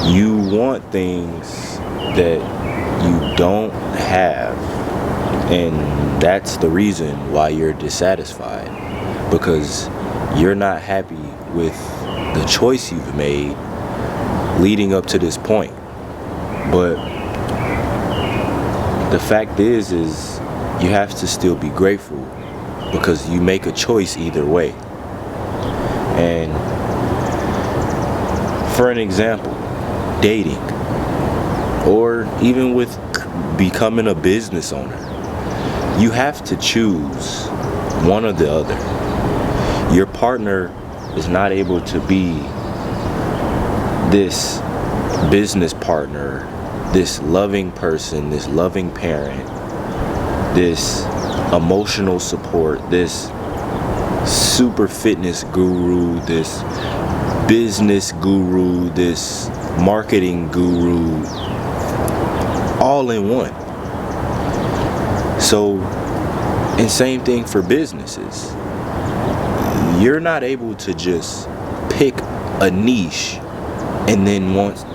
You want things that you don't have, and that's the reason why you're dissatisfied, because you're not happy with the choice you've made leading up to this point. But the fact is you have to still be grateful, because you make a choice either way. And for an example, dating, or even with becoming a business owner, you have to choose one or the other. Your partner is not able to be this business partner, this loving person, this loving parent, this emotional support, this super fitness guru, this business guru, this marketing guru, all in one. So, and same thing for businesses. You're not able to just pick a niche and then want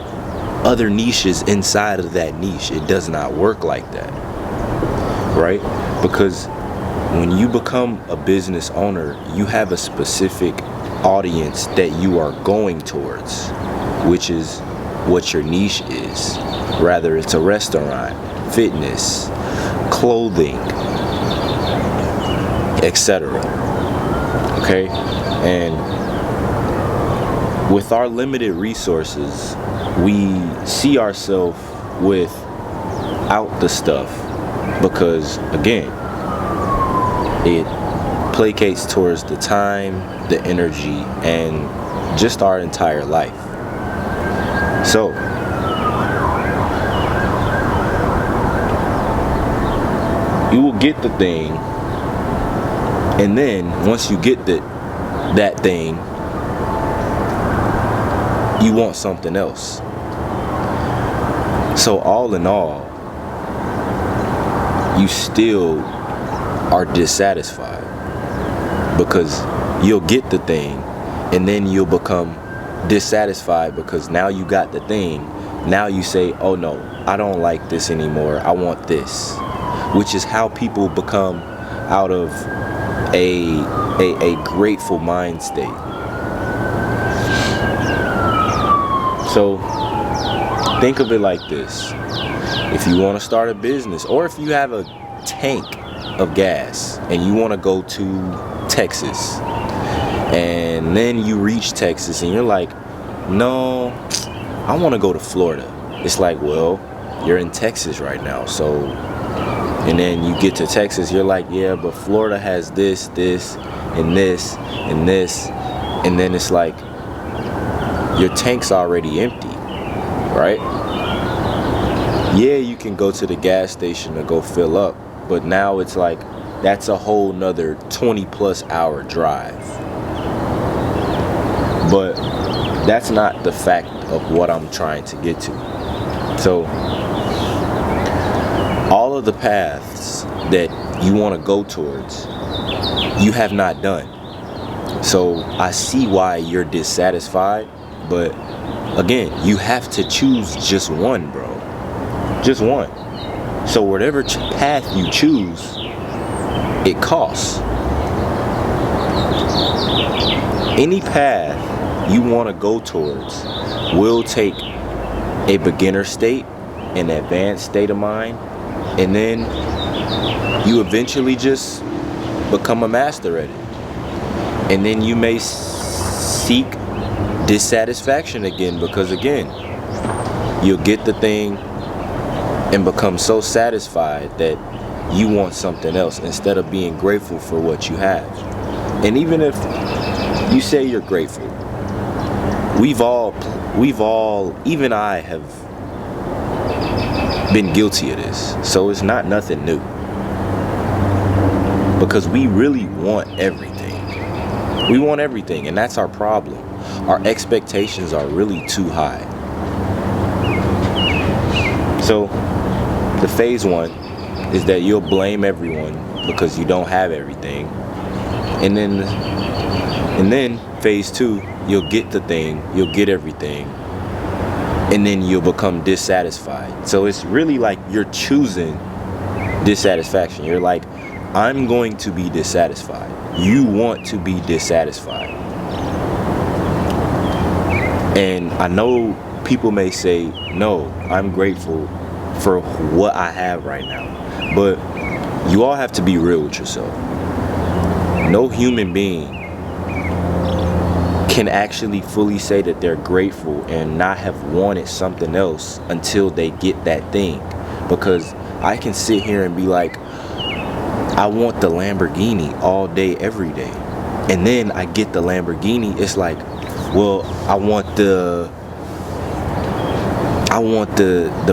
other niches inside of that niche. It does not work like that, right? Because when you become a business owner, you have a specific audience that you are going towards, which is what your niche is. Rather, it's a restaurant, fitness, clothing, etc. Okay? And with our limited resources, we see ourselves without the stuff because, again, it placates towards the time, the energy, and just our entire life. So, you will get the thing, and then once you get that thing, you want something else. So all in all, you still are dissatisfied, because you'll get the thing and then you'll become dissatisfied because now you got the thing. Now you say, oh no, I don't like this anymore, I want this. Which is how people become out of a grateful mind state. So think of it like this. If you want to start a business, or if you have a tank of gas and you want to go to Texas, and then you reach Texas and you're like, no, I want to go to Florida. It's like, well, you're in Texas right now, so, and then you get to Texas, you're like, yeah, but Florida has this, and this, and this, and then it's like, your tank's already empty, right? Yeah, you can go to the gas station to go fill up, but now it's like, that's a whole nother 20 plus hour drive. But that's not the fact of what I'm trying to get to. So, all of the paths that you want to go towards, you have not done. So I see why you're dissatisfied, but again, you have to choose just one, bro. Just one. So whatever path you choose, it costs. Any path you want to go towards will take a beginner state, an advanced state of mind, and then you eventually just become a master at it. And then you may seek dissatisfaction again, because again, you'll get the thing and become so satisfied that you want something else instead of being grateful for what you have. And even if you say you're grateful, we've all, even I have been guilty of this. So it's not nothing new. Because we really want everything. We want everything, and that's our problem. Our expectations are really too high. So, the phase one is that you'll blame everyone because you don't have everything. And then phase two, you'll get the thing, you'll get everything, and then you'll become dissatisfied. So it's really like you're choosing dissatisfaction. You're like, I'm going to be dissatisfied. You want to be dissatisfied. And I know people may say, no, I'm grateful for what I have right now. But you all have to be real with yourself. No human being can actually fully say that they're grateful and not have wanted something else until they get that thing. Because I can sit here and be like, I want the Lamborghini all day, every day. And then I get the Lamborghini. It's like, well, I want the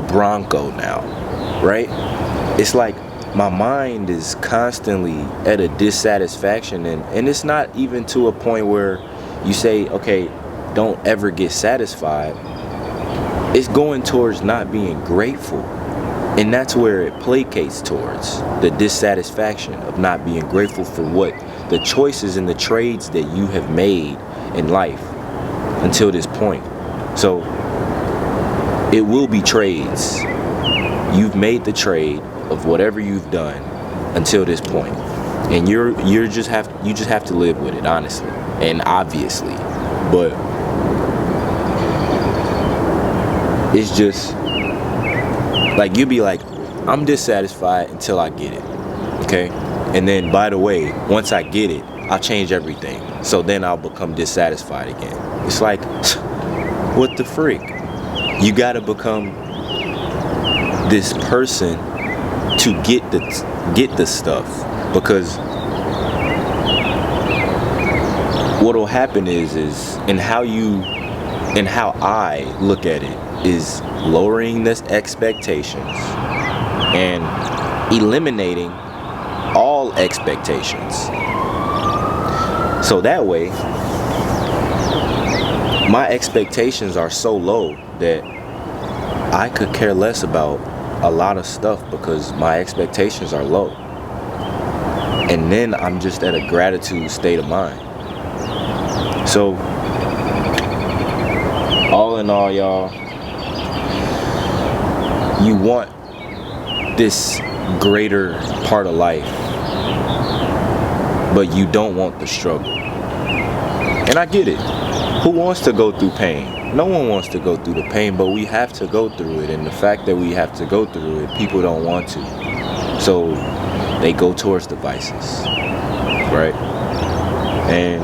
Bronco now, right? It's like my mind is constantly at a dissatisfaction, and it's not even to a point where you say, okay, don't ever get satisfied. It's going towards not being grateful. And that's where it placates towards the dissatisfaction of not being grateful for what the choices and the trades that you have made in life until this point. So it will be trades. You've made the trade of whatever you've done until this point, and you just have to live with it, honestly and obviously. But it's just like, you'll be like, I'm dissatisfied until I get it, okay? And then, by the way, once I get it, I'll change everything, so then I'll become dissatisfied again. It's like, what the freak? You gotta become this person to get the stuff, because what'll happen is and how I look at it is lowering this expectations and eliminating all expectations. So that way, my expectations are so low that I could care less about a lot of stuff because my expectations are low. And then I'm just at a gratitude state of mind. So, all in all, y'all, you want this greater part of life, but you don't want the struggle. And I get it. Who wants to go through pain? No one wants to go through the pain, but we have to go through it. And the fact that we have to go through it, people don't want to. So they go towards the vices, right? And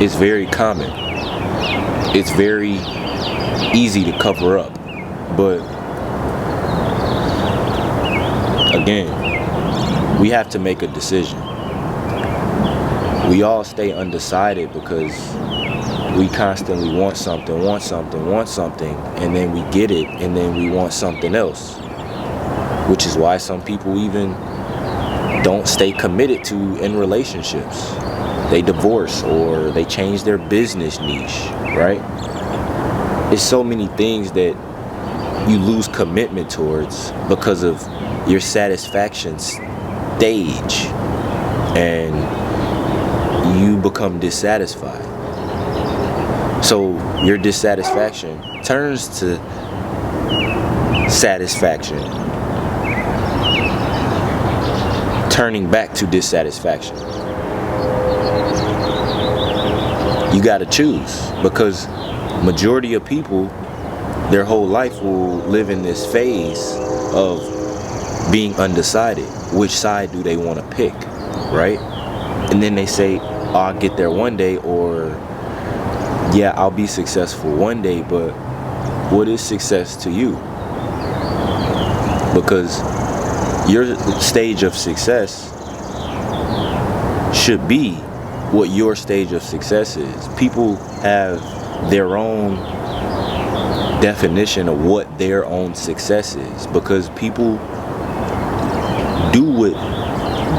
it's very common. It's very easy to cover up. But again, we have to make a decision. We all stay undecided because we constantly want something, and then we get it, and then we want something else. Which is why some people even don't stay committed to in relationships. They divorce or they change their business niche, right? It's so many things that you lose commitment towards because of your satisfaction stage, and you become dissatisfied. So your dissatisfaction turns to satisfaction, turning back to dissatisfaction. You gotta choose, because majority of people, their whole life will live in this phase of being undecided. Which side do they want to pick, right? And then they say, oh, I'll get there one day, or yeah, I'll be successful one day. But what is success to you? Because your stage of success should be what your stage of success is. People have their own definition of what their own success is, because people do what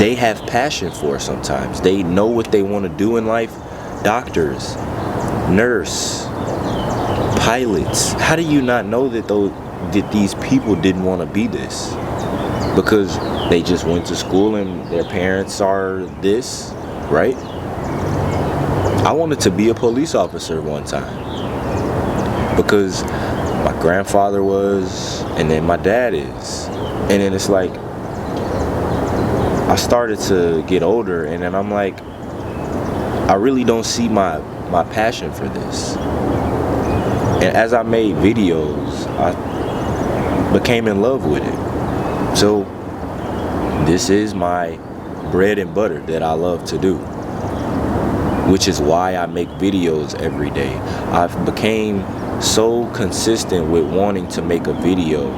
they have passion for. Sometimes they know what they want to do in life. Doctors, nurse, pilots. How do you not know that these people didn't want to be this? Because they just went to school and their parents are this, right? I wanted to be a police officer one time because my grandfather was, and then my dad is. And then it's like, I started to get older, and then I'm like, I really don't see my passion for this. And as I made videos, I became in love with it. So this is my bread and butter that I love to do, which is why I make videos every day. I've became so consistent with wanting to make a video,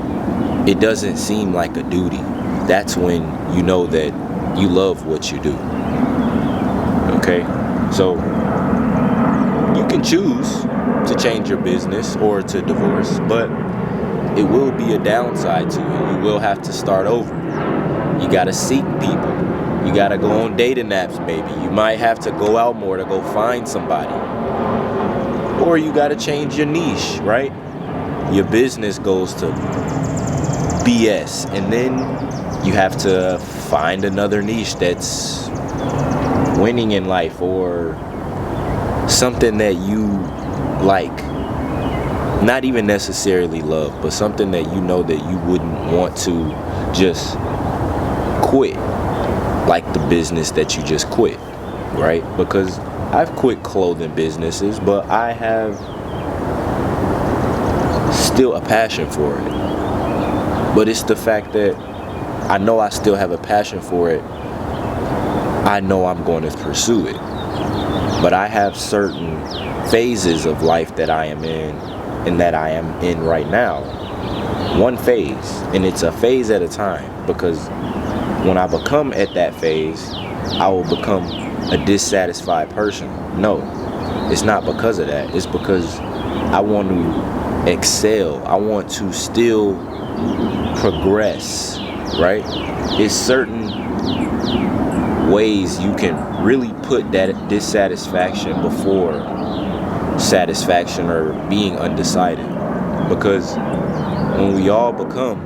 it doesn't seem like a duty. That's when you know that you love what you do. Okay? So you can choose to change your business or to divorce, but it will be a downside to it. You will have to start over. You gotta seek people. You gotta go on dating apps maybe. You might have to go out more to go find somebody. Or you gotta change your niche, right? Your business goes to BS, and then you have to find another niche that's winning in life, or something that you like. Not even necessarily love, but something that you know that you wouldn't want to just quit, like the business that you just quit, right? Because I've quit clothing businesses, but I have still a passion for it. But it's the fact that I know I still have a passion for it. I know I'm going to pursue it. But I have certain phases of life that I am in, and that I am in right now. One phase, and it's a phase at a time, because when I become at that phase, I will become a dissatisfied person. No, it's not because of that. It's because I want to excel. I want to still progress, right? It's certain ways you can really put that dissatisfaction before satisfaction or being undecided. Because when we all become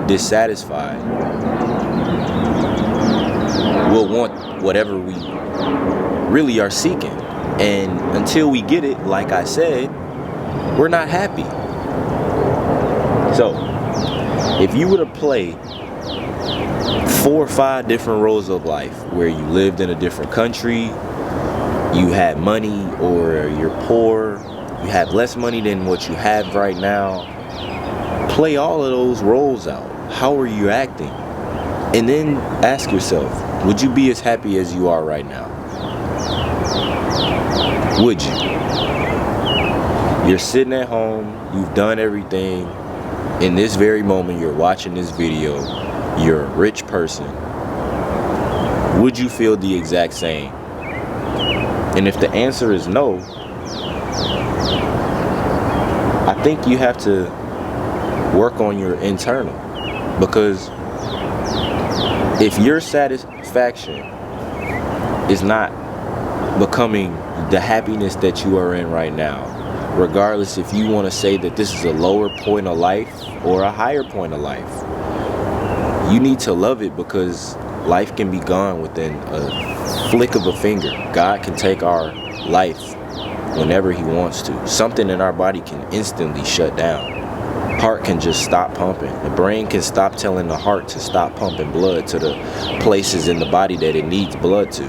dissatisfied, we'll want whatever we really are seeking. And until we get it, like I said, we're not happy. So, if you were to play 4 or 5 different roles of life, where you lived in a different country, you had money, or you're poor, you have less money than what you have right now, play all of those roles out. How are you acting? And then ask yourself, would you be as happy as you are right now? Would you? You're sitting at home, you've done everything. In this very moment, you're watching this video, you're a rich person. Would you feel the exact same? And if the answer is no, I think you have to work on your internal. Because if your satisfaction is not becoming the happiness that you are in right now, regardless if you want to say that this is a lower point of life or a higher point of life, you need to love it, because life can be gone within a flick of a finger. God can take our life whenever he wants to. Something in our body can instantly shut down. Heart can just stop pumping. The brain can stop telling the heart to stop pumping blood to the places in the body that it needs blood to.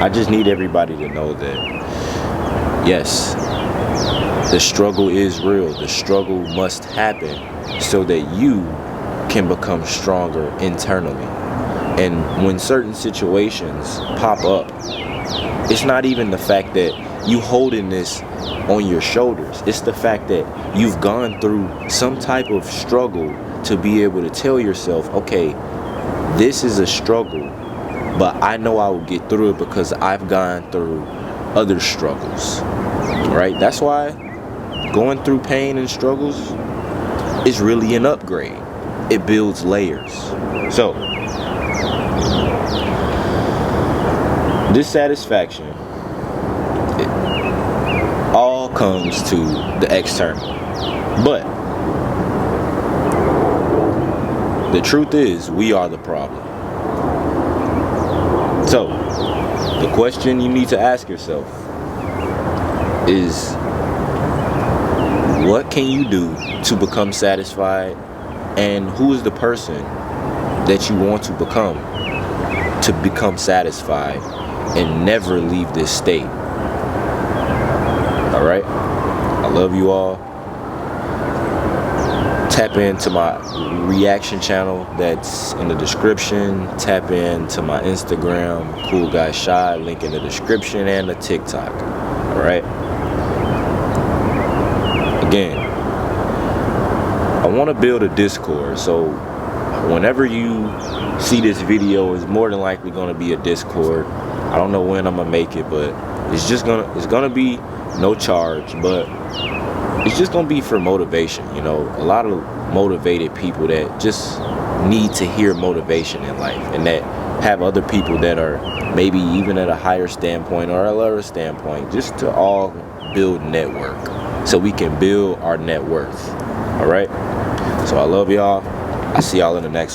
I just need everybody to know that, yes, the struggle is real. The struggle must happen so that you can become stronger internally. And when certain situations pop up, it's not even the fact that you holding this on your shoulders. It's the fact that you've gone through some type of struggle to be able to tell yourself, okay, this is a struggle, but I know I will get through it because I've gone through other struggles, right? That's why going through pain and struggles is really an upgrade. It builds layers. So, dissatisfaction, it all comes to the external. But the truth is, we are the problem. So, the question you need to ask yourself is, what can you do to become satisfied, and who is the person that you want to become satisfied and never leave this state. All right, I love you all. Tap into my reaction channel that's in the description. Tap into my Instagram, Cool Guy Shy, link in the description, and the TikTok. All right. Again, I want to build a Discord, so whenever you see this video, it's more than likely going to be a Discord. I don't know when I'm gonna make it, but it's gonna be no charge, but it's just gonna be for motivation. You know, a lot of motivated people that just need to hear motivation in life, and that have other people that are maybe even at a higher standpoint or a lower standpoint, just to all build network so we can build our net worth. All right, so I love y'all. I see y'all in the next